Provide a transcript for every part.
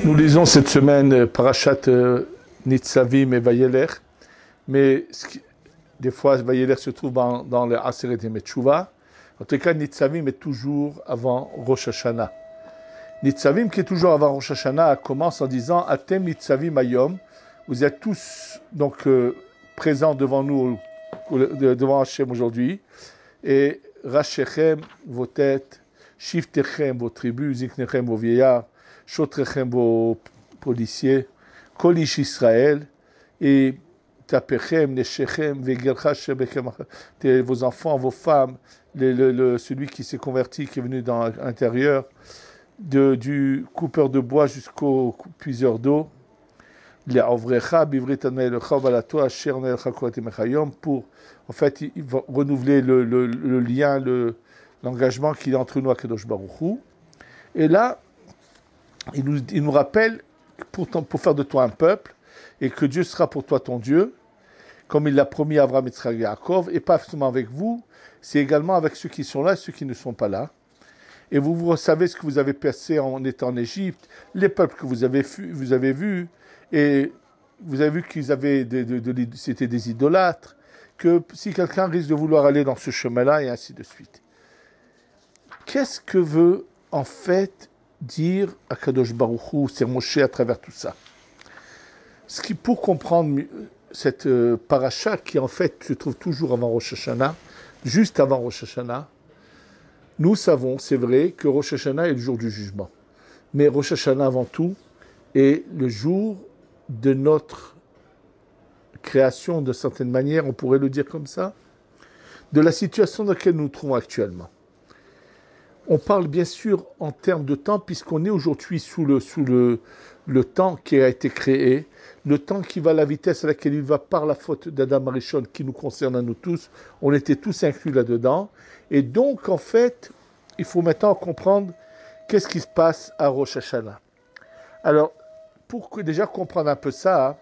Nous lisons cette semaine Parashat Nitzavim et Vayeler, mais des fois Vayeler se trouve dans les Aseret et Metchouva. En tout cas, Nitzavim est toujours avant Rosh Hashanah. Nitzavim qui est toujours avant Rosh Hashanah commence en disant Atem Nitzavim Ayom. Vous êtes tous donc présents devant nous, devant Hachem aujourd'hui. Et Rachechem, vos têtes, Shiftechem, vos tribus, Ziknechem, vos vieillards, Shotrechem, vos policiers, Kolish Israël, et Tapechem, Neshechem, Vegercha, Shebechem, vos enfants, vos femmes, celui qui s'est converti, qui est venu dans l'intérieur, du coupeur de bois jusqu'au puiseur d'eau, les Avrecha, Bivrit Adnaelecha, Valato, Asher Naelecha, Koratemechayom, pour en fait il va renouveler le lien, l'engagement qu'il y a entre nous à Kadosh Baruch Hu. Et là, il nous rappelle pour faire de toi un peuple et que Dieu sera pour toi ton Dieu, comme il l'a promis à Abraham, Yitzhak et Yaakov, et pas seulement avec vous, c'est également avec ceux qui sont là et ceux qui ne sont pas là. Et vous savez ce que vous avez passé en étant en Égypte, les peuples que vous avez vus, et vous avez vu qu'ils avaient c'était des idolâtres, que si quelqu'un risque de vouloir aller dans ce chemin-là, et ainsi de suite. Qu'est-ce que veut en fait dire Akadosh Baruch Hu, c'est Moshe à travers tout ça? Pour comprendre cette paracha qui en fait se trouve toujours avant Rosh Hashanah, juste avant Rosh Hashanah, nous savons, c'est vrai, que Rosh Hashanah est le jour du jugement. Mais Rosh Hashanah avant tout est le jour de notre création, de certaine manière, on pourrait le dire comme ça, de la situation dans laquelle nous nous trouvons actuellement. On parle bien sûr en termes de temps, puisqu'on est aujourd'hui sous le temps qui a été créé, le temps qui va à la vitesse à laquelle il va par la faute d'Adam Arishon qui nous concerne à nous tous. On était tous inclus là-dedans. Et donc, en fait, il faut maintenant comprendre qu'est-ce qui se passe à Rosh Hashanah. Alors, pour déjà comprendre un peu ça,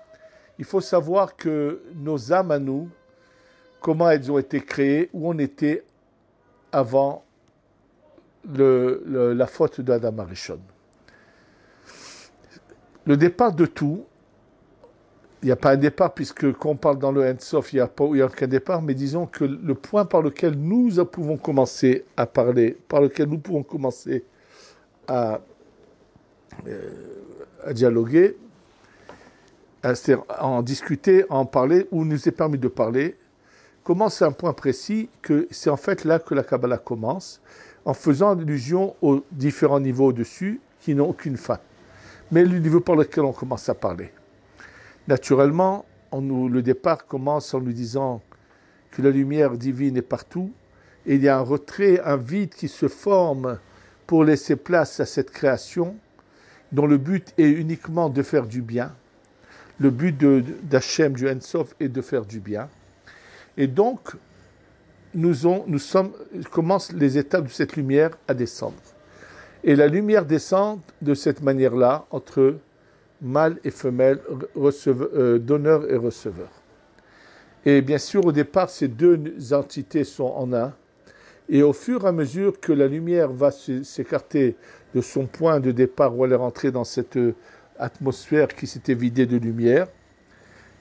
il faut savoir que nos âmes à nous, comment elles ont été créées, où on était avant la faute d'Adam Arishon. Le départ de tout, il n'y a pas un départ, puisque quand on parle dans le End-Sof, il n'y a aucun départ, mais disons que le point par lequel nous pouvons commencer à parler, par lequel nous pouvons commencer à dialoguer, c'est-à-dire à en discuter, à en parler, où nous est permis de parler, commence à un point précis, que c'est en fait là que la Kabbalah commence, en faisant allusion aux différents niveaux au-dessus qui n'ont aucune fin. Mais le niveau par lequel on commence à parler. Naturellement, le départ commence en nous disant que la lumière divine est partout, et il y a un retrait, un vide qui se forme pour laisser place à cette création, dont le but est uniquement de faire du bien. Le but d'Hachem, du Ensof, est de faire du bien. Et donc, commencent les étapes de cette lumière à descendre. Et la lumière descend de cette manière-là, entre mâle et femelle, donneur et receveur. Et bien sûr, au départ, ces deux entités sont en un. Et au fur et à mesure que la lumière va s'écarter de son point de départ, où elle est rentrée dans cette atmosphère qui s'était vidée de lumière,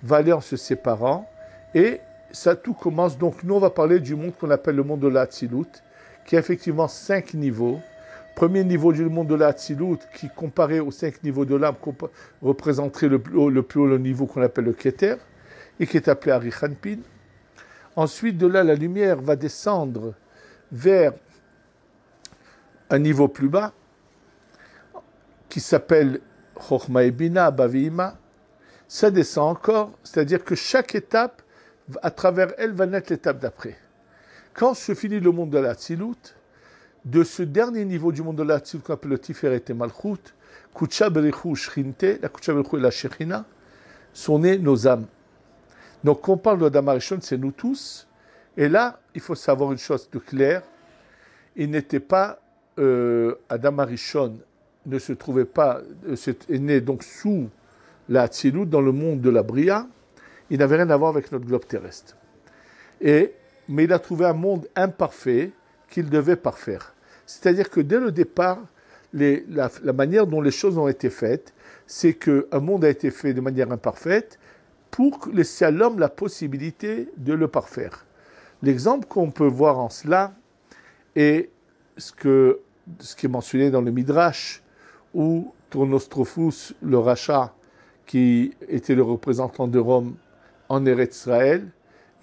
va aller en se séparant. Et ça, tout commence. Donc, nous, on va parler du monde qu'on appelle le monde de l'Hatzilut, qui a effectivement 5 niveaux. Premier niveau du monde de la Hatzilut, qui comparé aux 5 niveaux de l'âme, représenterait le plus haut niveau qu'on appelle le Keter, et qui est appelé Arichanpin. Ensuite, de là, la lumière va descendre vers un niveau plus bas, qui s'appelle Chochma et Bina, Baviima. Ça descend encore, c'est-à-dire que chaque étape, à travers elle, va naître l'étape d'après. Quand se finit le monde de la Hatzilut, de ce dernier niveau du monde de la Hatzilut qu'on appelle le Tiferet et Malchut, Kutsha Berichu Shrinte, la Kutsha Berichu et la Shechina, sont nées nos âmes. Donc quand on parle d'Adam Arishon, c'est nous tous. Et là, il faut savoir une chose de claire. Il n'était pas, Adam Arishon ne se trouvait pas, est né donc sous la Hatzilut, dans le monde de la Bria. Il n'avait rien à voir avec notre globe terrestre. Mais il a trouvé un monde imparfait qu'il devait parfaire. C'est-à-dire que dès le départ, la manière dont les choses ont été faites, c'est qu'un monde a été fait de manière imparfaite pour laisser à l'homme la possibilité de le parfaire. L'exemple qu'on peut voir en cela est ce qui est mentionné dans le Midrash, où Tournostrophus, le rachat, qui était le représentant de Rome en Eretz Israël,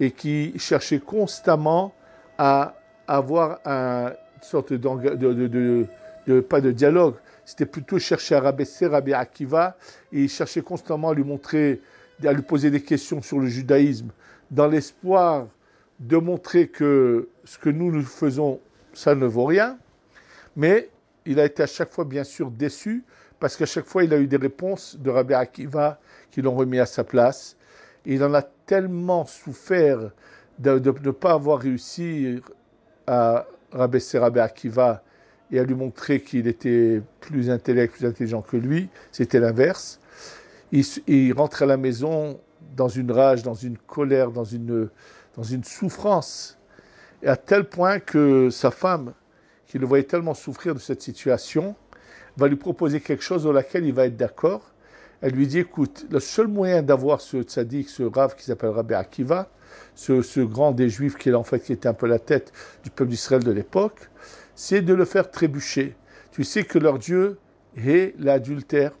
et qui cherchait constamment à avoir une sorte pas de dialogue, c'était plutôt chercher à rabaisser Rabbi Akiva, et il cherchait constamment à lui montrer, à lui poser des questions sur le judaïsme, dans l'espoir de montrer que ce que nous faisons, ça ne vaut rien. Mais il a été à chaque fois, bien sûr, déçu, parce qu'à chaque fois, il a eu des réponses de Rabbi Akiva qui l'ont remis à sa place. Et il en a tellement souffert de ne pas avoir réussi à rabaisser Rabbi Akiva et à lui montrer qu'il était plus intelligent que lui. C'était l'inverse. Il rentre à la maison dans une rage, dans une colère, dans une souffrance, et à tel point que sa femme, qui le voyait tellement souffrir de cette situation, va lui proposer quelque chose dans laquelle il va être d'accord. Elle lui dit, écoute, le seul moyen d'avoir ce tzaddik, ce rave qui s'appelle Rabbi Akiva, ce grand des Juifs qui était un peu la tête du peuple d'Israël de l'époque, c'est de le faire trébucher. Tu sais que leur Dieu est l'adultère.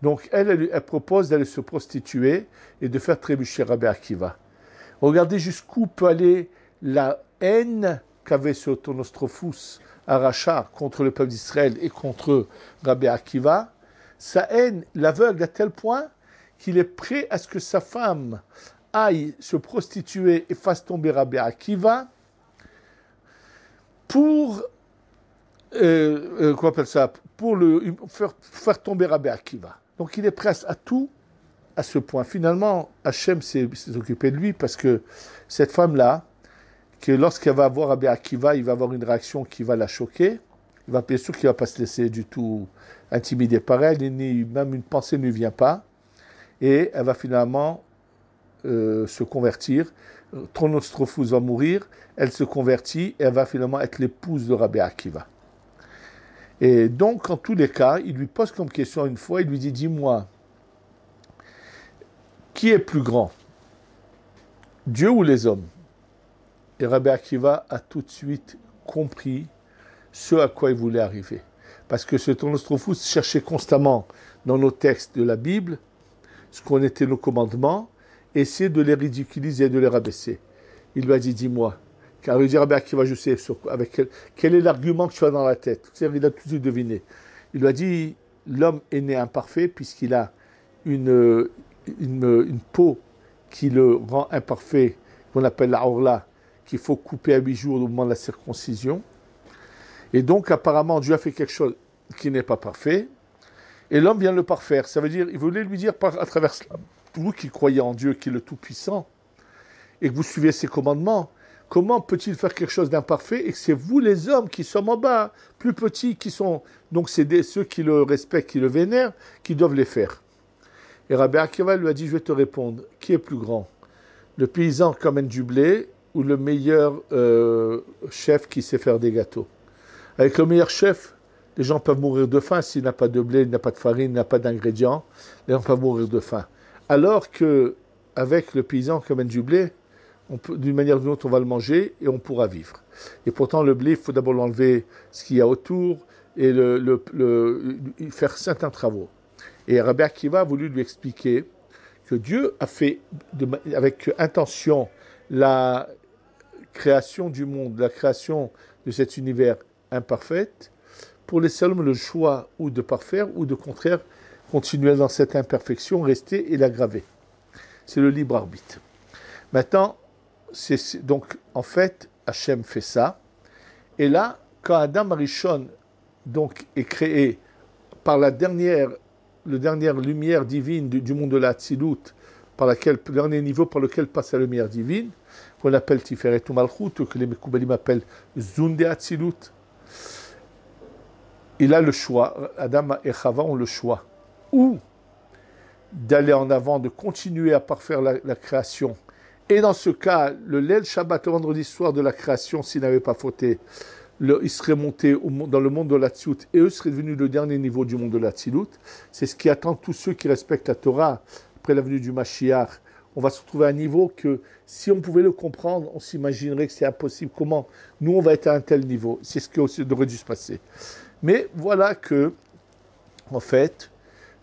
Donc elle propose d'aller se prostituer et de faire trébucher Rabbi Akiva. Regardez jusqu'où peut aller la haine qu'avait ce Tournostrophus Aracha contre le peuple d'Israël et contre Rabbi Akiva. Sa haine l'aveugle à tel point qu'il est prêt à ce que sa femme aille se prostituer et fasse tomber Rabbi Akiva pour pour le faire tomber Rabbi Akiva. Donc il est prêt à tout à ce point. Finalement, Hachem s'est occupé de lui parce que cette femme-là, que lorsqu'elle va voir Rabbi Akiva, il va avoir une réaction qui va la choquer. Il va bien sûr qu'il ne va pas se laisser du tout intimider par elle, ni même une pensée ne lui vient pas. Et elle va finalement se convertir. Tournostrophus va mourir, elle se convertit et elle va finalement être l'épouse de Rabbi Akiva. Et donc, en tous les cas, il lui pose comme question une fois, il lui dit, dis-moi, qui est plus grand, Dieu ou les hommes? Et Rabbi Akiva a tout de suite compris ce à quoi il voulait arriver. Parce que ce Tournostrophus cherchait constamment dans nos textes de la Bible ce qu'on était nos commandements, essayer de les ridiculiser et de les rabaisser. Il lui a dit, dis-moi. Car il dit, Rabbi Akiva, je sais avec quel est l'argument que tu as dans la tête. Il a tout de suite deviné. Il lui a dit, l'homme est né imparfait puisqu'il a une peau qui le rend imparfait, qu'on appelle la orla, qu'il faut couper à 8 jours au moment de la circoncision. Et donc, apparemment, Dieu a fait quelque chose qui n'est pas parfait. Et l'homme vient le parfaire. Ça veut dire, il voulait lui dire à travers cela, vous qui croyez en Dieu, qui est le Tout-Puissant, et que vous suivez ses commandements, comment peut-il faire quelque chose d'imparfait et que c'est vous les hommes qui sommes en bas, plus petits, qui sont... Donc c'est ceux qui le respectent, qui le vénèrent, qui doivent les faire. Et Rabbi Akiva lui a dit, je vais te répondre, qui est plus grand? Le paysan qui amène du blé ou le meilleur chef qui sait faire des gâteaux? Avec le meilleur chef, les gens peuvent mourir de faim s'il n'a pas de blé, il n'a pas de farine, il n'a pas d'ingrédients. Les gens peuvent mourir de faim. Alors qu'avec le paysan qui amène du blé, d'une manière ou d'une autre, on va le manger et on pourra vivre. Et pourtant, le blé, il faut d'abord l'enlever ce qu'il y a autour et faire certains travaux. Et Rabbi Akiva a voulu lui expliquer que Dieu a fait avec intention la création du monde, la création de cet univers imparfait, pour laisser l'homme le choix ou de parfaire ou de contraire, continuer dans cette imperfection, rester et l'aggraver. C'est le libre arbitre. Maintenant, donc en fait, Hachem fait ça. Et là, quand Adam Arishon donc est créé par la dernière lumière divine du monde de la Hatzilut, le dernier niveau par lequel passe la lumière divine, qu'on appelle Tiferet ou Malchut, que les Mekoubalim appellent Zunde Hatzilut, il a le choix, Adam et Chava ont le choix, ou d'aller en avant, de continuer à parfaire la création. Et dans ce cas, le Leil Shabbat, le vendredi soir de la création, s'il n'avait pas fauté, ils seraient montés dans le monde de l'Atsilut et eux seraient devenus le dernier niveau du monde de l'Atsilut. C'est ce qui attend tous ceux qui respectent la Torah après la venue du Mashiach. On va se retrouver à un niveau que si on pouvait le comprendre, on s'imaginerait que c'est impossible. Comment nous, on va être à un tel niveau? C'est ce qui aurait dû se passer. Mais voilà que, en fait,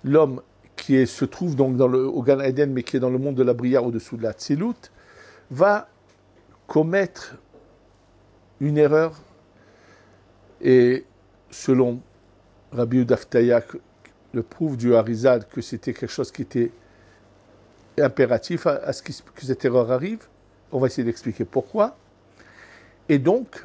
l'homme qui se trouve donc au Gan Eden, mais qui est dans le monde de la Bria au-dessous de la Tzilut, va commettre une erreur. Et selon Rabbi Yehuda Aftaya, le prouve du Harizal que c'était quelque chose qui était impératif à ce que cette erreur arrive. On va essayer d'expliquer pourquoi. Et donc,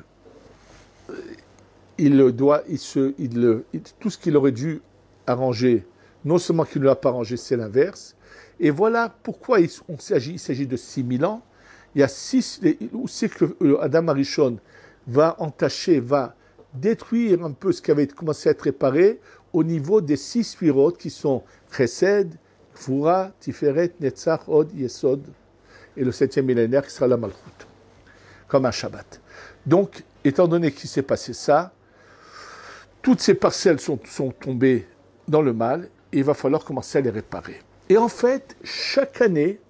tout ce qu'il aurait dû arranger, non seulement qu'il ne l'a pas arrangé, c'est l'inverse. Et voilà pourquoi il s'agit de 6000 ans. Il y a où c'est que Adam Arishon va entacher, va détruire un peu ce qui avait commencé à être réparé au niveau des 6 sphirotes qui sont Chesed, Gvura, Tiferet, Netzach, Od, Yesod, et le 7e millénaire qui sera la Malchut, comme un Shabbat. Donc, étant donné qu'il s'est passé ça, toutes ces parcelles sont tombées dans le mal et il va falloir commencer à les réparer. Et en fait, chaque année,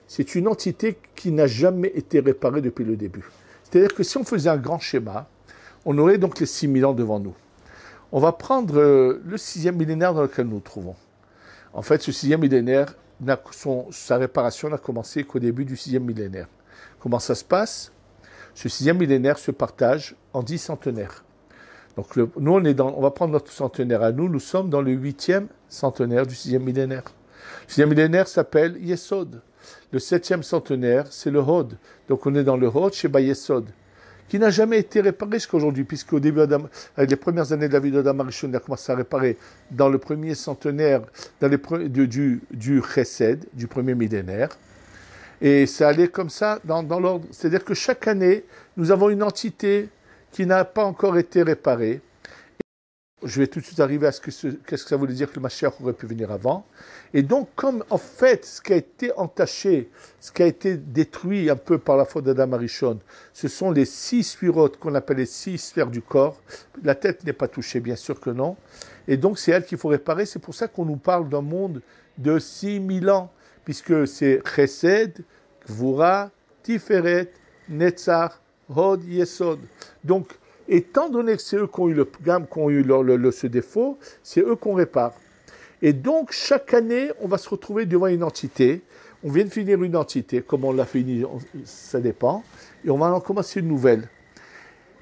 c'est une entité qui n'a jamais été réparée depuis le début. C'est-à-dire que si on faisait un grand schéma, on aurait donc les 6000 ans devant nous. On va prendre le 6e millénaire dans lequel nous nous trouvons. En fait, ce 6e millénaire, sa réparation n'a commencé qu'au début du 6e millénaire. Comment ça se passe? Ce 6e millénaire se partage en 10 centenaires. Donc nous, on va prendre notre centenaire à nous, nous sommes dans le 8e centenaire du 6e millénaire. Le 6e millénaire s'appelle Yesod. Le 7e centenaire, c'est le Hod. Donc on est dans le Hod chez Yesod, qui n'a jamais été réparé jusqu'à aujourd'hui, puisqu'au début, avec les premières années de la vie d'Adam Arishon, il a commencé à réparer dans le premier centenaire du Chesed, du premier millénaire. Et ça allait comme ça dans l'ordre. C'est-à-dire que chaque année, nous avons une entité qui n'a pas encore été réparée. Je vais tout de suite arriver à qu'est-ce que ça voulait dire que le Mashiach aurait pu venir avant. Et donc, comme en fait, ce qui a été entaché, ce qui a été détruit un peu par la faute d'Adam Arishon, ce sont les 6 sphirotes qu'on appelle les 6 sphères du corps. La tête n'est pas touchée, bien sûr que non. Et donc, c'est elle qu'il faut réparer. C'est pour ça qu'on nous parle d'un monde de 6000 ans, puisque c'est Chesed, Gvura, Tiferet, Netzach, Hod, Yesod. Donc, étant donné que c'est eux qui ont eu ce défaut, c'est eux qu'on répare. Et donc, chaque année, on va se retrouver devant une entité. On vient de finir une entité, comme on l'a fini, ça dépend. Et on va en commencer une nouvelle.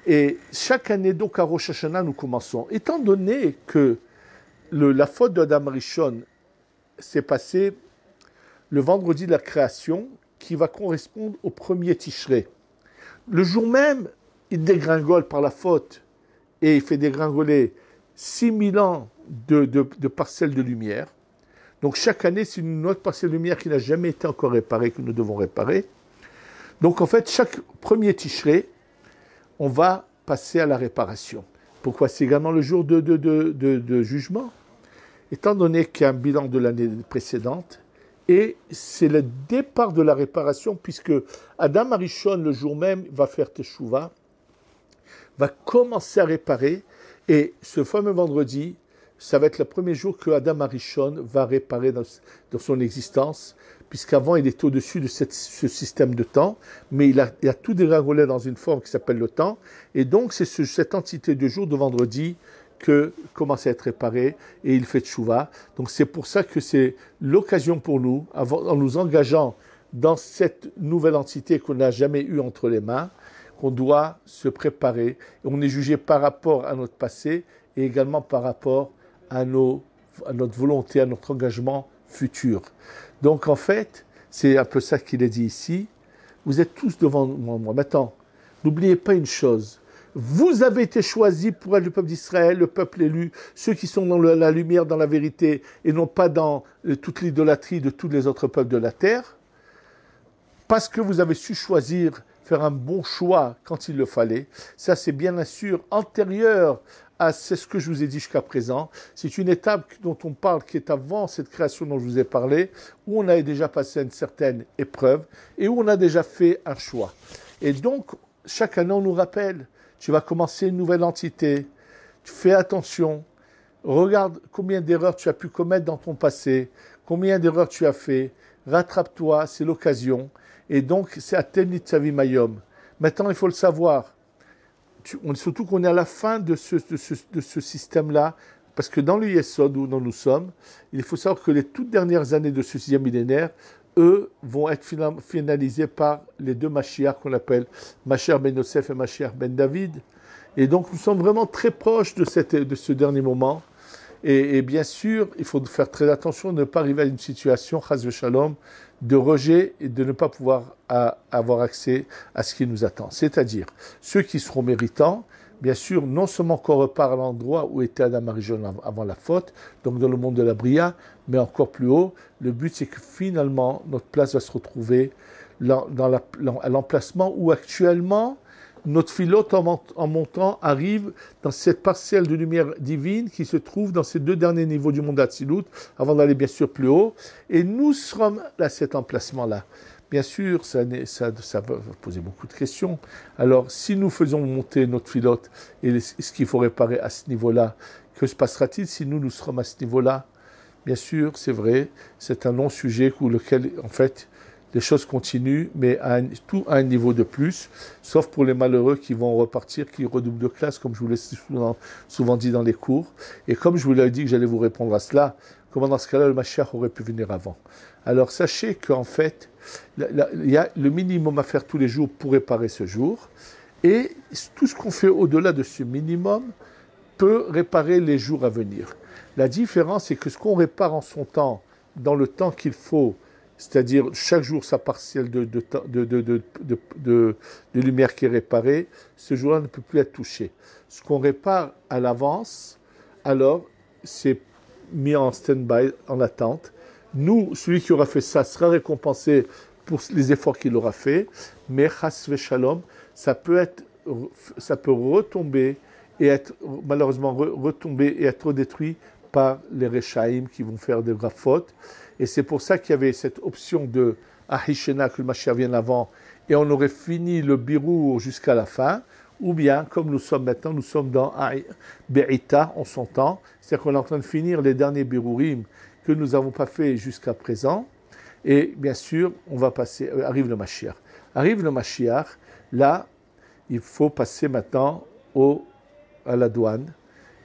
Et chaque année, donc, à Rosh Hashanah, nous commençons. Étant donné que la faute d'Adam Rishon s'est passée le vendredi de la création, qui va correspondre au premier Tishrei. Le jour même, il dégringole par la faute et il fait dégringoler 6000 ans de parcelles de lumière. Donc chaque année, c'est une autre parcelle de lumière qui n'a jamais été encore réparée, que nous devons réparer. Donc en fait, chaque premier Tishrei, on va passer à la réparation. Pourquoi? C'est également le jour de jugement, étant donné qu'il y a un bilan de l'année précédente. Et c'est le départ de la réparation, puisque Adam Arishon, le jour même, va faire Teshuvah, va commencer à réparer, et ce fameux vendredi, ça va être le premier jour que Adam Arishon va réparer dans son existence, puisqu'avant il est au-dessus de ce système de temps, mais il a tout dégringolé dans une forme qui s'appelle le temps, et donc c'est cette entité de jour de vendredi que commence à être réparé et il fait tchouva. Donc c'est pour ça que c'est l'occasion pour nous, en nous engageant dans cette nouvelle entité qu'on n'a jamais eue entre les mains, qu'on doit se préparer. Et on est jugé par rapport à notre passé et également par rapport à notre volonté, à notre engagement futur. Donc en fait, c'est un peu ça qu'il est dit ici. Vous êtes tous devant moi. Maintenant, n'oubliez pas une chose. Vous avez été choisis pour être le peuple d'Israël, le peuple élu, ceux qui sont dans la lumière, dans la vérité, et non pas dans toute l'idolâtrie de tous les autres peuples de la terre, parce que vous avez su choisir, faire un bon choix quand il le fallait. Ça, c'est bien sûr antérieur à ce que je vous ai dit jusqu'à présent. C'est une étape dont on parle qui est avant cette création dont je vous ai parlé, où on a déjà passé une certaine épreuve et où on a déjà fait un choix. Et donc, chaque année, on nous rappelle, tu vas commencer une nouvelle entité. Fais attention. Regarde combien d'erreurs tu as pu commettre dans ton passé, combien d'erreurs tu as fait. Rattrape-toi, c'est l'occasion. Et donc, c'est Atem Nitzavi Mayom. Maintenant, il faut le savoir. Surtout qu'on est à la fin de ce système-là, parce que dans le Yesod, où nous sommes, il faut savoir que les toutes dernières années de ce sixième millénaire, eux, vont être finalisés par les deux Mashiach qu'on appelle Mashiach ben Yosef et Mashiach ben David. Et donc, nous sommes vraiment très proches de ce dernier moment. Et bien sûr, il faut faire très attention de ne pas arriver à une situation, chas v'shalom, de rejet et de ne pas pouvoir avoir accès à ce qui nous attend. C'est-à-dire, ceux qui seront méritants, bien sûr, non seulement qu'on repart à l'endroit où était Adam Arishon avant la faute, donc dans le monde de la Bria, mais encore plus haut, le but c'est que finalement, notre place va se retrouver à l'emplacement où actuellement, notre filote en montant arrive dans cette parcelle de lumière divine qui se trouve dans ces deux derniers niveaux du monde d'Atsilut, avant d'aller bien sûr plus haut. Et nous sommes à cet emplacement-là. Bien sûr, ça va poser beaucoup de questions. Alors, si nous faisons monter notre filote et ce qu'il faut réparer à ce niveau-là, que se passera-t-il si nous serons à ce niveau-là? Bien sûr, c'est vrai, c'est un long sujet pour lequel, en fait, les choses continuent, mais tout à un niveau de plus, sauf pour les malheureux qui vont repartir, qui redoublent de classe, comme je vous l'ai souvent dit dans les cours. Et comme je vous l'ai dit que j'allais vous répondre à cela, comment dans ce cas-là, le Mashiach aurait pu venir avant? Alors sachez qu'en fait, il y a le minimum à faire tous les jours pour réparer ce jour, et tout ce qu'on fait au-delà de ce minimum peut réparer les jours à venir. La différence, c'est que ce qu'on répare en son temps, dans le temps qu'il faut, c'est-à-dire chaque jour sa partielle de lumière qui est réparée, ce jour-là ne peut plus être touché. Ce qu'on répare à l'avance, alors c'est mis en stand-by, en attente. Nous, celui qui aura fait ça sera récompensé pour les efforts qu'il aura fait, mais chas v'shalom, ça peut retomber et être malheureusement retomber et être détruit par les Rechaïm qui vont faire des graves fautes. Et c'est pour ça qu'il y avait cette option de Ahishena, que le Mashiach vienne avant, et on aurait fini le birour jusqu'à la fin, ou bien, comme nous sommes maintenant, nous sommes dans Be'ita, en son temps, c'est-à-dire qu'on est en train de finir les derniers birourim que nous n'avons pas fait jusqu'à présent, et bien sûr, on va passer, arrive le Mashiach. Arrive le Mashiach, là, il faut passer maintenant à la douane,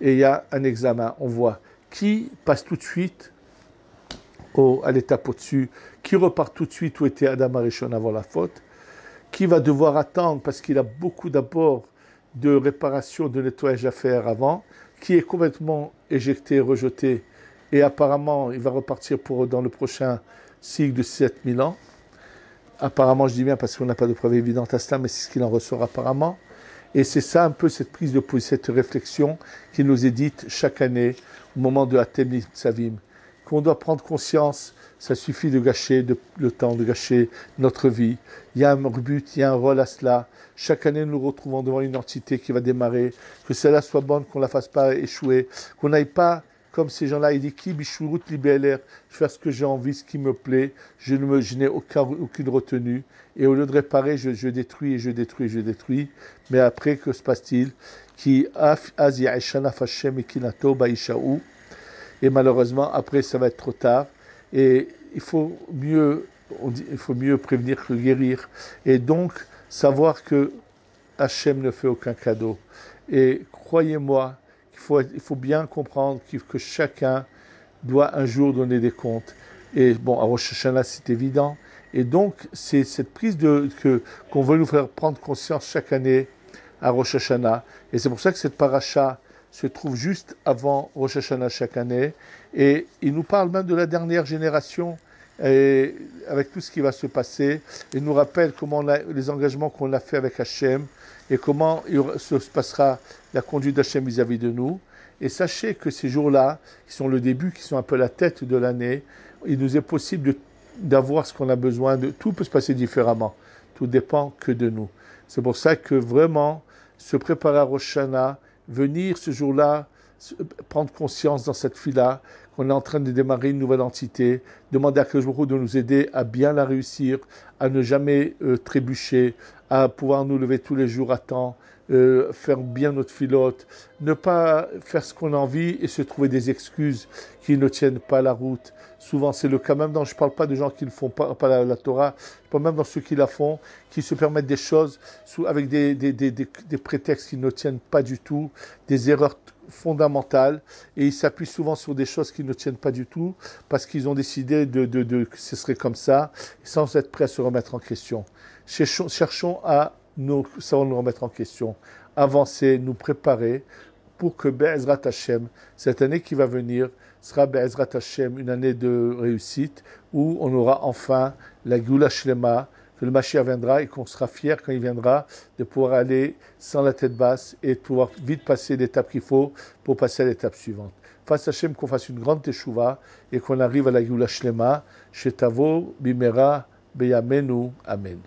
et il y a un examen, on voit qui passe tout de suite à l'étape au-dessus, qui repart tout de suite où était Adam Arishon avant la faute, qui va devoir attendre parce qu'il a beaucoup d'abord de réparation, de nettoyage à faire avant, qui est complètement éjecté, rejeté, et apparemment il va repartir dans le prochain cycle de 7000 ans. Apparemment, je dis bien parce qu'on n'a pas de preuve évidente à cela, mais c'est ce qu'il en ressort apparemment. Et c'est ça un peu cette prise de position, cette réflexion qui nous est dite chaque année au moment de Atem Nitzavim, qu'on doit prendre conscience. Ça suffit de gâcher le temps, de gâcher notre vie. Il y a un but, il y a un rôle à cela. Chaque année, nous nous retrouvons devant une entité qui va démarrer. Que celle-là soit bonne, qu'on ne la fasse pas échouer. Qu'on n'aille pas, comme ces gens-là, ils disent qui bishurut libéler, je fais ce que j'ai envie, ce qui me plaît. Je n'ai aucune retenue. Et au lieu de réparer, je détruis et je détruis et je détruis. Mais après, que se passe-t-il? Et malheureusement, après, ça va être trop tard. Et il faut mieux prévenir que guérir. Et donc, savoir que Hachem ne fait aucun cadeau. Et croyez-moi, il faut bien comprendre que chacun doit un jour donner des comptes. Et bon, à Rosh Hashanah, c'est évident. Et donc, c'est cette prise qu'on veut nous faire prendre conscience chaque année à Rosh Hashanah. Et c'est pour ça que cette paracha se trouve juste avant Rosh Hashanah chaque année. Et il nous parle même de la dernière génération, et avec tout ce qui va se passer. Il nous rappelle les engagements qu'on a fait avec Hachem et comment se passera la conduite d'Hachem vis-à-vis de nous. Et sachez que ces jours-là, qui sont le début, qui sont un peu la tête de l'année, il nous est possible d'avoir ce qu'on a besoin de. Tout peut se passer différemment. Tout dépend que de nous. C'est pour ça que vraiment, se préparer à Rosh Hashanah, venir ce jour-là, prendre conscience dans cette fila qu'on est en train de démarrer une nouvelle entité, demander à Akadosh Baruch Hu de nous aider à bien la réussir, à ne jamais trébucher, à pouvoir nous lever tous les jours à temps, faire bien notre filote, ne pas faire ce qu'on a envie et se trouver des excuses qui ne tiennent pas la route. Souvent, c'est le cas, même dans, je ne parle pas de gens qui ne font pas la Torah, je parle même dans ceux qui la font, qui se permettent des choses avec des prétextes qui ne tiennent pas du tout, des erreurs fondamentales, et ils s'appuient souvent sur des choses qui ne tiennent pas du tout, parce qu'ils ont décidé que ce serait comme ça, sans être prêts à se remettre en question. Cherchons à savoir nous remettre en question, avancer, nous préparer, pour que Be'ezrat Hashem, cette année qui va venir, sera Be'ezrat Hashem une année de réussite où on aura enfin la Geoula Shlema, que le Mashiach viendra et qu'on sera fier quand il viendra de pouvoir aller sans la tête basse et de pouvoir vite passer l'étape qu'il faut pour passer à l'étape suivante. Fasse Hashem qu'on fasse une grande teshuva et qu'on arrive à la Geoula Shlema, Shetavo Bimera Beyamenu. Amen.